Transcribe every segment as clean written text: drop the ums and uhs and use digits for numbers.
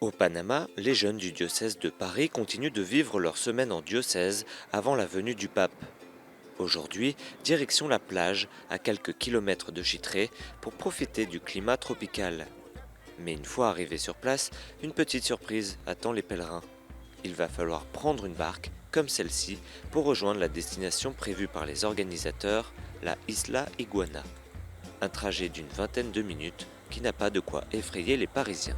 Au Panama, les jeunes du diocèse de Paris continuent de vivre leur semaine en diocèse avant la venue du pape. Aujourd'hui, direction la plage, à quelques kilomètres de Chitray, pour profiter du climat tropical. Mais une fois arrivés sur place, une petite surprise attend les pèlerins. Il va falloir prendre une barque, comme celle-ci, pour rejoindre la destination prévue par les organisateurs, la Isla Iguana. Un trajet d'une vingtaine de minutes qui n'a pas de quoi effrayer les Parisiens.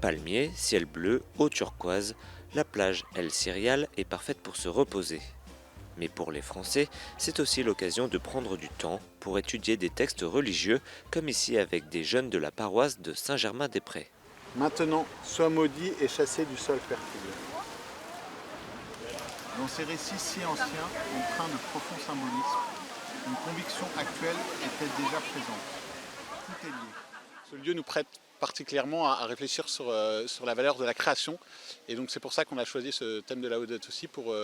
Palmiers, ciel bleu, eau turquoise, la plage El Cirial est parfaite pour se reposer. Mais pour les Français, c'est aussi l'occasion de prendre du temps pour étudier des textes religieux, comme ici avec des jeunes de la paroisse de Saint-Germain-des-Prés. Maintenant, sois maudit et chassé du sol fertile. Dans ces récits si anciens, empreints de profond symbolisme, une conviction actuelle était déjà présente. Tout est lié. Ce lieu nous prête particulièrement à réfléchir sur la valeur de la création. Et donc c'est pour ça qu'on a choisi ce thème de Laudato Si pour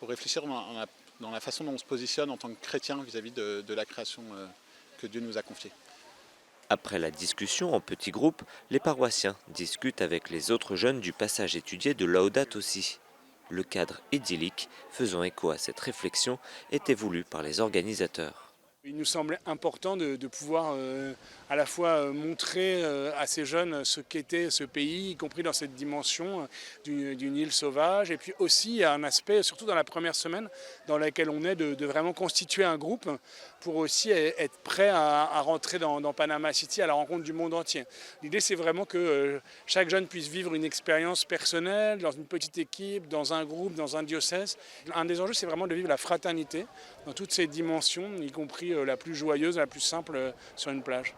réfléchir dans la façon dont on se positionne en tant que chrétien vis-à-vis de la création que Dieu nous a confiée. Après la discussion en petits groupes, les paroissiens discutent avec les autres jeunes du passage étudié de Laudato Si. Le cadre idyllique faisant écho à cette réflexion était voulu par les organisateurs. Il nous semblait important de pouvoir à la fois montrer à ces jeunes ce qu'était ce pays, y compris dans cette dimension d'une île sauvage. Et puis aussi, il y a un aspect, surtout dans la première semaine, dans laquelle on est, de vraiment constituer un groupe pour aussi être prêt à rentrer dans Panama City à la rencontre du monde entier. L'idée, c'est vraiment que chaque jeune puisse vivre une expérience personnelle, dans une petite équipe, dans un groupe, dans un diocèse. Un des enjeux, c'est vraiment de vivre la fraternité dans toutes ses dimensions, y compris la plus joyeuse, la plus simple sur une plage.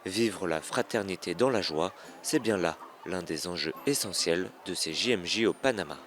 Vivre la fraternité dans la joie, c'est bien là l'un des enjeux essentiels de ces JMJ au Panama.